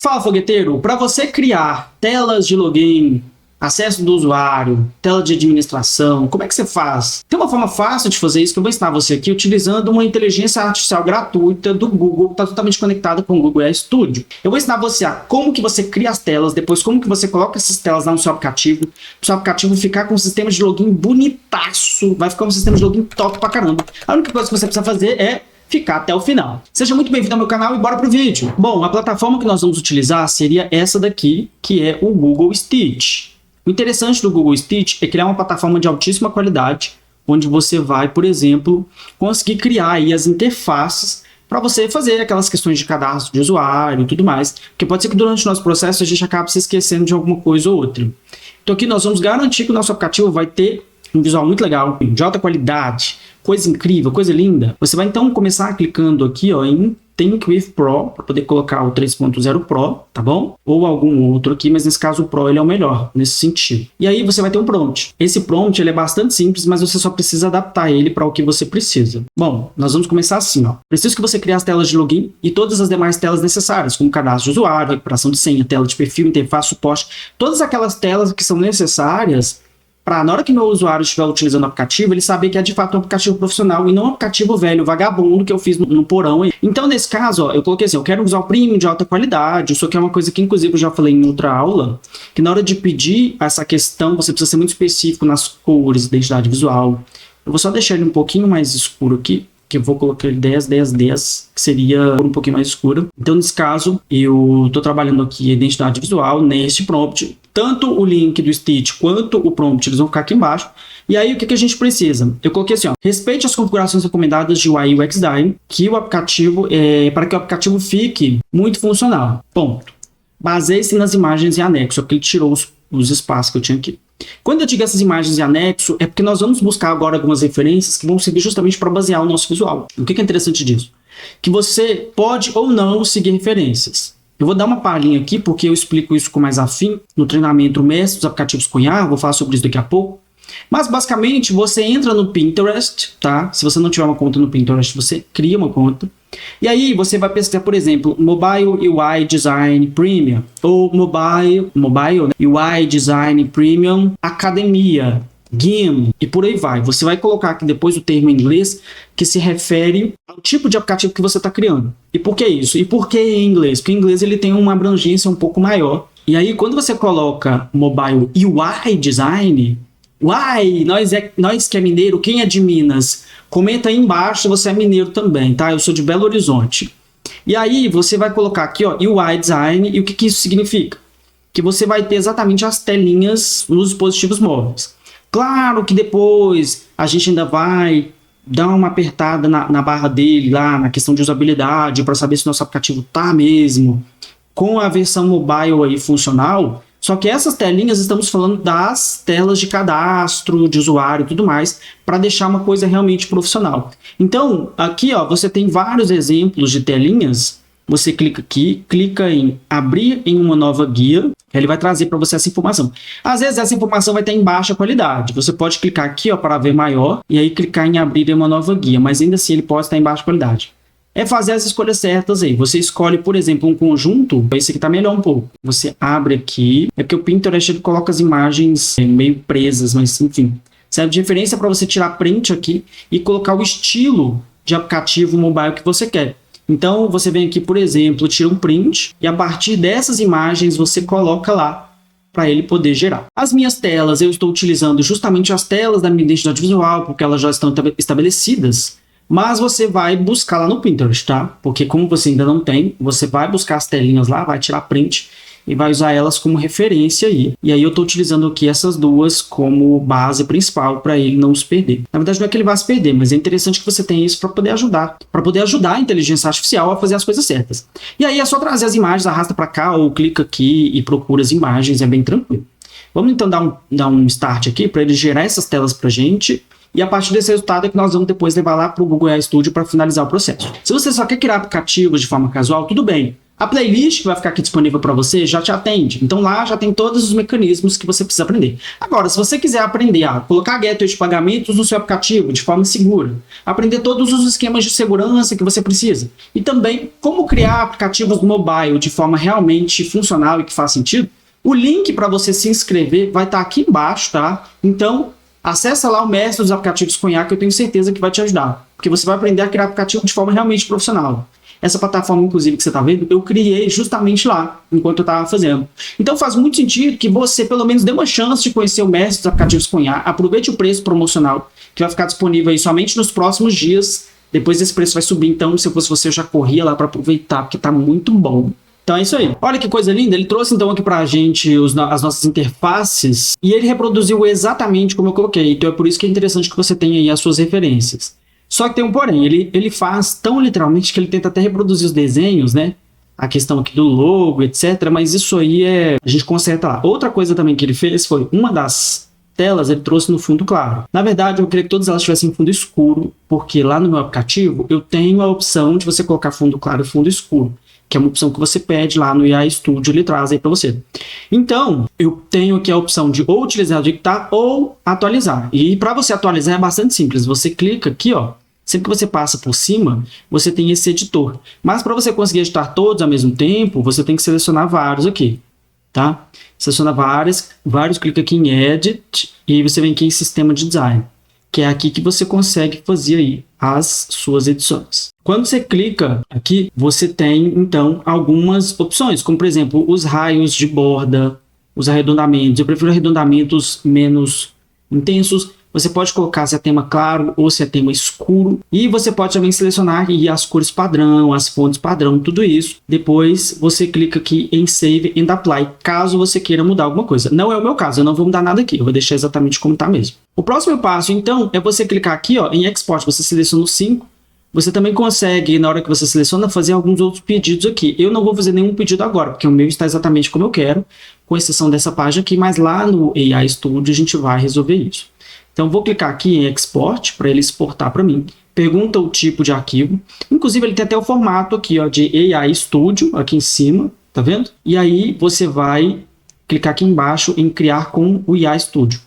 Fala, fogueteiro! Para você criar telas de login, acesso do usuário, tela de administração, como é que você faz? Tem uma forma fácil de fazer isso que eu vou ensinar você aqui utilizando uma inteligência artificial gratuita do Google, que está totalmente conectada com o Google AI Studio. Eu vou ensinar você a como que você cria as telas, depois como que você coloca essas telas lá no seu aplicativo, para o seu aplicativo ficar com um sistema de login bonitaço, vai ficar um sistema de login top pra caramba. A única coisa que você precisa fazer é ficar até o final. Seja muito bem-vindo ao meu canal e bora pro vídeo. Bom, a plataforma que nós vamos utilizar seria essa daqui, que é o Google Stitch. O interessante do Google Stitch é que ele é uma plataforma de altíssima qualidade, onde você vai, por exemplo, conseguir criar aí as interfaces para você fazer aquelas questões de cadastro de usuário e tudo mais, porque pode ser que durante o nosso processo a gente acabe se esquecendo de alguma coisa ou outra. Então aqui nós vamos garantir que o nosso aplicativo vai ter um visual muito legal, de alta qualidade, coisa incrível, coisa linda. Você vai então começar clicando aqui ó, em Think with Pro, para poder colocar o 3.0 Pro, tá bom? Ou algum outro aqui, mas nesse caso o Pro ele é o melhor, nesse sentido. E aí você vai ter um prompt. Esse prompt ele é bastante simples, mas você só precisa adaptar ele para o que você precisa. Bom, nós vamos começar assim, ó. Preciso que você crie as telas de login e todas as demais telas necessárias, como cadastro de usuário, recuperação de senha, tela de perfil, interface, suporte, todas aquelas telas que são necessárias para na hora que meu usuário estiver utilizando o aplicativo, ele saber que é de fato um aplicativo profissional e não um aplicativo velho, vagabundo que eu fiz no porão aí. Então, nesse caso, ó, eu coloquei assim, eu quero usar o premium de alta qualidade, isso aqui é uma coisa que inclusive eu já falei em outra aula, que na hora de pedir essa questão, você precisa ser muito específico nas cores, identidade visual. Eu vou só deixar ele um pouquinho mais escuro aqui, que eu vou colocar ele 10, 10, 10, que seria um pouquinho mais escura. Então, nesse caso, eu estou trabalhando aqui a identidade visual neste prompt. Tanto o link do Stitch quanto o prompt, eles vão ficar aqui embaixo. E aí, o que a gente precisa? Eu coloquei assim, ó, respeite as configurações recomendadas de UI e UX Design, que o aplicativo, para que o aplicativo fique muito funcional. Ponto. Baseie-se nas imagens em anexo, porque ele tirou os espaços que eu tinha aqui. Quando eu digo essas imagens em anexo, é porque nós vamos buscar agora algumas referências que vão servir justamente para basear o nosso visual. O que é interessante disso? Que você pode ou não seguir referências. Eu vou dar uma palhinha aqui, porque eu explico isso com mais afim no treinamento Mestre dos Aplicativos com IA, vou falar sobre isso daqui a pouco. Mas basicamente você entra no Pinterest, tá? Se você não tiver uma conta no Pinterest, você cria uma conta. E aí você vai pesquisar, por exemplo, Mobile UI Design Premium ou Mobile UI Design Premium Academia, GIM e por aí vai. Você vai colocar aqui depois o termo em inglês que se refere ao tipo de aplicativo que você está criando. E por que isso? E por que em inglês? Porque em inglês ele tem uma abrangência um pouco maior. E aí quando você coloca Mobile UI Design, uai, nós que é mineiro, quem é de Minas? Comenta aí embaixo se você é mineiro também, tá? Eu sou de Belo Horizonte. E aí você vai colocar aqui, ó, UI Design, e o que isso significa? Que você vai ter exatamente as telinhas nos dispositivos móveis. Claro que depois a gente ainda vai dar uma apertada na barra dele, lá na questão de usabilidade, para saber se nosso aplicativo tá mesmo com a versão mobile aí funcional. Só que essas telinhas, estamos falando das telas de cadastro, de usuário e tudo mais, para deixar uma coisa realmente profissional. Então, aqui ó, você tem vários exemplos de telinhas. Você clica aqui, clica em abrir em uma nova guia, ele vai trazer para você essa informação. Às vezes essa informação vai estar em baixa qualidade. Você pode clicar aqui ó, para ver maior e aí clicar em abrir em uma nova guia, mas ainda assim ele pode estar em baixa qualidade. É fazer as escolhas certas aí. Você escolhe, por exemplo, um conjunto. Esse aqui tá melhor um pouco. Você abre aqui. É porque o Pinterest ele coloca as imagens meio presas, mas enfim. Serve de referência para você tirar print aqui e colocar o estilo de aplicativo mobile que você quer. Então, você vem aqui, por exemplo, tira um print e a partir dessas imagens você coloca lá para ele poder gerar. As minhas telas, eu estou utilizando justamente as telas da minha identidade visual, porque elas já estão estabelecidas. Mas você vai buscar lá no Pinterest, tá? Porque como você ainda não tem, você vai buscar as telinhas lá, vai tirar print e vai usar elas como referência aí. E aí eu tô utilizando aqui essas duas como base principal para ele não se perder. Na verdade não é que ele vá se perder, mas é interessante que você tenha isso para poder ajudar a inteligência artificial a fazer as coisas certas. E aí é só trazer as imagens, arrasta para cá ou clica aqui e procura as imagens, é bem tranquilo. Vamos então dar um start aqui para ele gerar essas telas pra gente. E a partir desse resultado é que nós vamos depois levar lá para o Google AI Studio para finalizar o processo. Se você só quer criar aplicativos de forma casual, tudo bem. A playlist que vai ficar aqui disponível para você já te atende. Então lá já tem todos os mecanismos que você precisa aprender. Agora, se você quiser aprender a colocar gateway de pagamentos no seu aplicativo de forma segura, aprender todos os esquemas de segurança que você precisa e também como criar aplicativos mobile de forma realmente funcional e que faz sentido, o link para você se inscrever vai estar aqui embaixo, tá? Então, acessa lá o Mestre dos Aplicativos com IA, que eu tenho certeza que vai te ajudar. Porque você vai aprender a criar aplicativo de forma realmente profissional. Essa plataforma, inclusive, que você está vendo, eu criei justamente lá, enquanto eu estava fazendo. Então faz muito sentido que você, pelo menos, dê uma chance de conhecer o Mestre dos Aplicativos com IA, aproveite o preço promocional, que vai ficar disponível aí somente nos próximos dias. Depois esse preço vai subir, então, se eu fosse você, eu já corria lá para aproveitar, porque está muito bom. Então é isso aí. Olha que coisa linda, ele trouxe então aqui pra gente as nossas interfaces e ele reproduziu exatamente como eu coloquei. Então é por isso que é interessante que você tenha aí as suas referências. Só que tem um porém, ele faz tão literalmente que ele tenta até reproduzir os desenhos, né? A questão aqui do logo, etc. Mas isso aí a gente conserta lá. Outra coisa também que ele fez foi, uma das telas ele trouxe no fundo claro. Na verdade, eu queria que todas elas tivessem fundo escuro, porque lá no meu aplicativo eu tenho a opção de você colocar fundo claro e fundo escuro, que é uma opção que você pede lá no AI Studio, ele traz aí para você. Então, eu tenho aqui a opção de ou utilizar o dictar ou atualizar. E para você atualizar é bastante simples. Você clica aqui, ó. Sempre que você passa por cima, você tem esse editor. Mas para você conseguir editar todos ao mesmo tempo, você tem que selecionar vários aqui, tá? Seleciona vários, clica aqui em Edit e você vem aqui em Sistema de Design, que é aqui que você consegue fazer aí as suas edições. Quando você clica aqui, você tem, então, algumas opções, como, por exemplo, os raios de borda, os arredondamentos. Eu prefiro arredondamentos menos intensos. Você pode colocar se é tema claro ou se é tema escuro. E você pode também selecionar aí as cores padrão, as fontes padrão, tudo isso. Depois você clica aqui em Save and Apply, caso você queira mudar alguma coisa. Não é o meu caso, eu não vou mudar nada aqui. Eu vou deixar exatamente como está mesmo. O próximo passo, então, é você clicar aqui ó, em Export. Você seleciona o 5. Você também consegue, na hora que você seleciona, fazer alguns outros pedidos aqui. Eu não vou fazer nenhum pedido agora, porque o meu está exatamente como eu quero, com exceção dessa página aqui, mas lá no AI Studio a gente vai resolver isso. Então, vou clicar aqui em Export, para ele exportar para mim. Pergunta o tipo de arquivo. Inclusive, ele tem até o formato aqui ó, de AI Studio, aqui em cima, tá vendo? E aí, você vai clicar aqui embaixo em Criar com o AI Studio.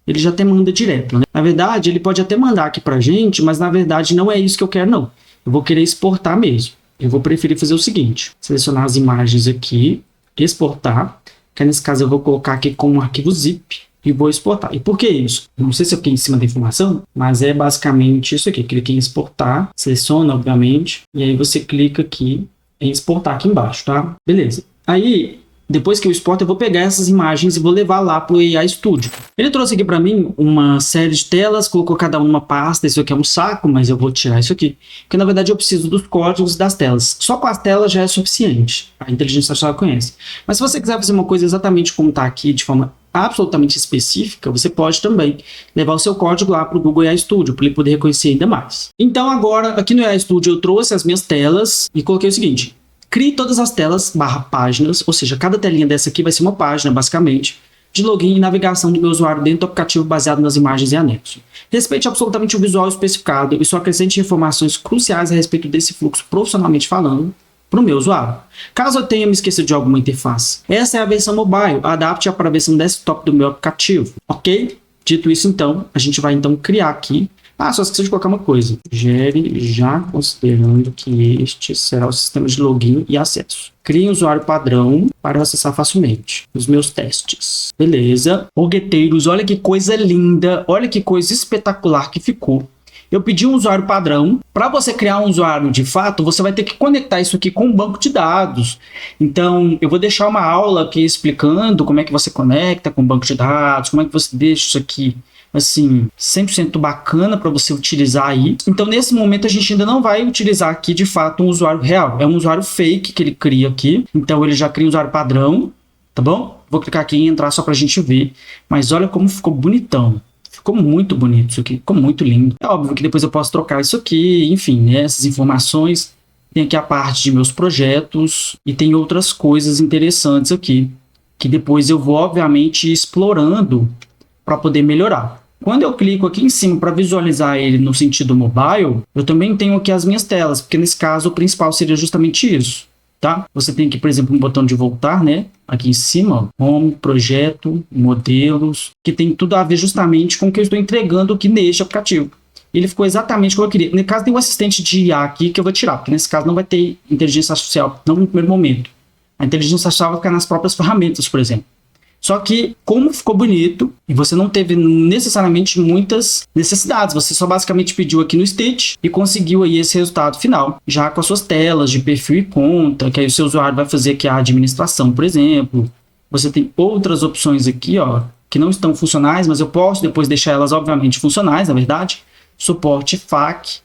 Ele já até manda direto, né? Na verdade, ele pode até mandar aqui pra gente, mas na verdade não é isso que eu quero, não. Eu vou querer exportar mesmo. Eu vou preferir fazer o seguinte, selecionar as imagens aqui, exportar, que nesse caso eu vou colocar aqui como um arquivo zip e vou exportar. E por que isso? Eu não sei se eu fiquei em cima da informação, mas é basicamente isso aqui. Clique em exportar, seleciona, obviamente, e aí você clica aqui em exportar aqui embaixo, tá? Beleza. Aí, depois que eu exporto, eu vou pegar essas imagens e vou levar lá para o AI Studio. Ele trouxe aqui para mim uma série de telas, colocou cada uma pasta. Isso aqui é um saco, mas eu vou tirar isso aqui. Porque, na verdade, eu preciso dos códigos das telas. Só com as telas já é suficiente. A inteligência artificial conhece. Mas se você quiser fazer uma coisa exatamente como está aqui, de forma absolutamente específica, você pode também levar o seu código lá para o Google AI Studio, para ele poder reconhecer ainda mais. Então, agora, aqui no AI Studio, eu trouxe as minhas telas e coloquei o seguinte. Crie todas as telas / páginas, ou seja, cada telinha dessa aqui vai ser uma página, basicamente, de login e navegação do meu usuário dentro do aplicativo baseado nas imagens e anexo. Respeite absolutamente o visual especificado e só acrescente informações cruciais a respeito desse fluxo profissionalmente falando para o meu usuário. Caso eu tenha me esquecido de alguma interface, essa é a versão mobile, adapte-a para a versão desktop do meu aplicativo, ok? Dito isso, então, a gente vai então criar aqui. Só esqueci de colocar uma coisa. Gere já considerando que este será o sistema de login e acesso. Crie um usuário padrão para acessar facilmente os meus testes. Beleza. Fogueteiros, olha que coisa linda. Olha que coisa espetacular que ficou. Eu pedi um usuário padrão. Para você criar um usuário de fato, você vai ter que conectar isso aqui com um banco de dados. Então, eu vou deixar uma aula aqui explicando como é que você conecta com o banco de dados, como é que você deixa isso aqui assim, 100% bacana para você utilizar aí. Então, nesse momento, a gente ainda não vai utilizar aqui, de fato, um usuário real. É um usuário fake que ele cria aqui. Então, ele já cria um usuário padrão, tá bom? Vou clicar aqui e entrar só para a gente ver. Mas olha como ficou bonitão. Ficou muito bonito isso aqui, ficou muito lindo. É óbvio que depois eu posso trocar isso aqui, enfim, né? Essas informações. Tem aqui a parte de meus projetos e tem outras coisas interessantes aqui, que depois eu vou, obviamente, explorando para poder melhorar. Quando eu clico aqui em cima para visualizar ele no sentido mobile, eu também tenho aqui as minhas telas, porque nesse caso o principal seria justamente isso, tá? Você tem aqui, por exemplo, um botão de voltar, né? Aqui em cima, ó, Home, Projeto, Modelos, que tem tudo a ver justamente com o que eu estou entregando aqui neste aplicativo. Ele ficou exatamente como eu queria. No caso, tem um assistente de IA aqui que eu vou tirar, porque nesse caso não vai ter inteligência artificial, não no primeiro momento. A inteligência artificial vai ficar nas próprias ferramentas, por exemplo. Só que, como ficou bonito, e você não teve necessariamente muitas necessidades, você só basicamente pediu aqui no Stitch e conseguiu aí esse resultado final, já com as suas telas de perfil e conta, que aí o seu usuário vai fazer aqui a administração, por exemplo. Você tem outras opções aqui, ó, que não estão funcionais, mas eu posso depois deixar elas, obviamente, funcionais, na verdade. Suporte FAQ.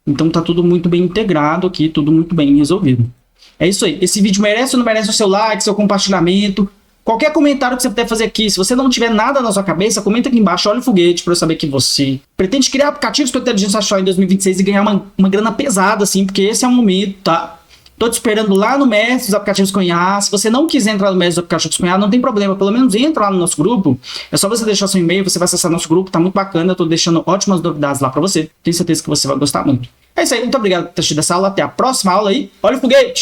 Então tá tudo muito bem integrado aqui, tudo muito bem resolvido. É isso aí. Esse vídeo merece ou não merece o seu like, seu compartilhamento? Qualquer comentário que você puder fazer aqui, se você não tiver nada na sua cabeça, comenta aqui embaixo, olha o foguete para eu saber que você pretende criar aplicativos com inteligência artificial em 2026 e ganhar uma grana pesada, assim, porque esse é o momento, tá? Tô te esperando lá no Mestre dos Aplicativos com IA. Se você não quiser entrar no Mestre dos Aplicativos com IA, não tem problema, pelo menos entra lá no nosso grupo. É só você deixar seu e-mail, você vai acessar nosso grupo, tá muito bacana, eu tô deixando ótimas novidades lá para você. Tenho certeza que você vai gostar muito. É isso aí, muito obrigado por ter assistido essa aula, até a próxima aula aí. Olha o foguete!